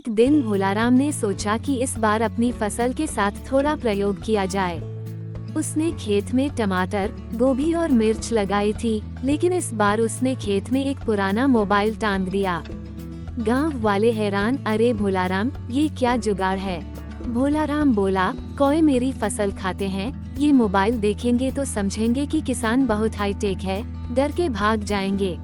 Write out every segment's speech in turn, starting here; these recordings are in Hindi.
एक दिन भोलाराम ने सोचा कि इस बार अपनी फसल के साथ थोड़ा प्रयोग किया जाए। उसने खेत में टमाटर, गोभी और मिर्च लगाई थी, लेकिन इस बार उसने खेत में एक पुराना मोबाइल टांग दिया। गांव वाले हैरान, अरे भोलाराम, ये क्या जुगाड़ है? भोलाराम बोला, कौए मेरी फसल खाते हैं, ये मोबाइल देखेंगे तो समझेंगे कि किसान बहुत हाईटेक है, डर के भाग जाएंगे।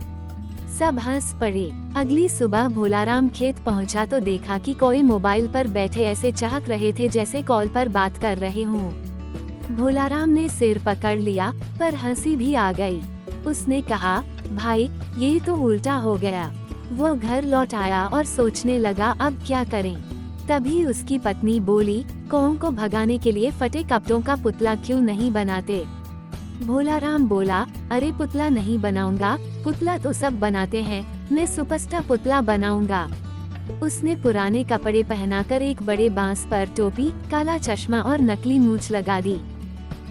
सब हंस पड़े। अगली सुबह भोलाराम खेत पहुंचा तो देखा कि कोई मोबाइल पर बैठे ऐसे चाहक रहे थे जैसे कॉल पर बात कर रहे हों। भोलाराम ने सिर पकड़ लिया, पर हंसी भी आ गई। उसने कहा, भाई, ये तो उल्टा हो गया। वो घर लौट आया और सोचने लगा अब क्या करें। तभी उसकी पत्नी बोली, कौओं को भगाने के लिए फटे कपड़ों का पुतला क्यों नहीं बनाते? भोलाराम बोला, अरे पुतला नहीं बनाऊंगा, पुतला तो सब बनाते हैं, मैं सुपरस्टार पुतला बनाऊंगा। उसने पुराने कपड़े पहनाकर एक बड़े बांस पर टोपी, काला चश्मा और नकली मूंछ लगा दी।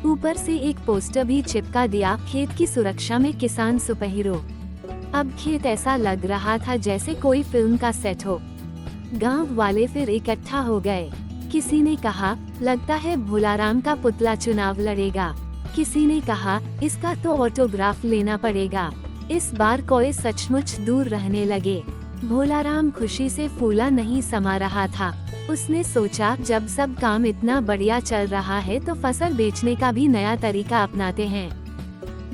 ऊपर से एक पोस्टर भी चिपका दिया, खेत की सुरक्षा में किसान सुपरहीरो। अब खेत ऐसा लग रहा था जैसे कोई फिल्म का सेट हो। गांव वाले फिर इकट्ठा हो गए। किसी ने कहा, लगता है भोलाराम का पुतला चुनाव लड़ेगा। किसी ने कहा, इसका तो ऑटोग्राफ लेना पड़ेगा। इस बार कोई सचमुच दूर रहने लगे। भोलाराम खुशी से फूला नहीं समा रहा था। उसने सोचा, जब सब काम इतना बढ़िया चल रहा है तो फसल बेचने का भी नया तरीका अपनाते हैं।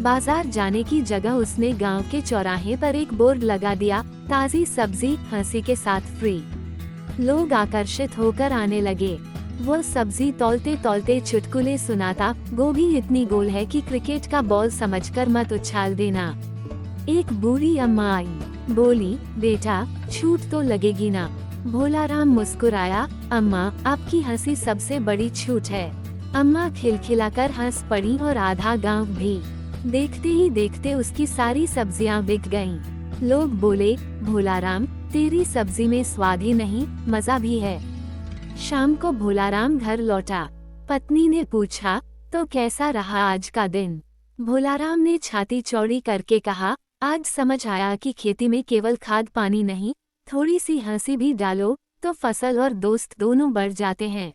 बाजार जाने की जगह उसने गांव के चौराहे पर एक बोर्ड लगा दिया, ताज़ी सब्जी हंसी के साथ फ्री। लोग आकर्षित होकर आने लगे। वो सब्जी तौलते तौलते चुटकुले सुनाता, गोभी इतनी गोल है कि क्रिकेट का बॉल समझकर मत उछाल देना। एक बूढ़ी अम्मा आई, बोली, बेटा, छूट तो लगेगी ना? भोलाराम मुस्कुराया, अम्मा, आपकी हंसी सबसे बड़ी छूट है। अम्मा खिलखिलाकर हंस पड़ी और आधा गांव भी। देखते ही देखते उसकी सारी सब्जियां बिक गईं। लोग बोले, भोलाराम, तेरी सब्जी में स्वाद ही नहीं, मजा भी है। शाम को भोलाराम घर लौटा। पत्नी ने पूछा, तो कैसा रहा आज का दिन? भोलाराम ने छाती चौड़ी करके कहा, आज समझ आया कि खेती में केवल खाद पानी नहीं, थोड़ी सी हंसी भी डालो तो फसल और दोस्त दोनों बढ़ जाते हैं।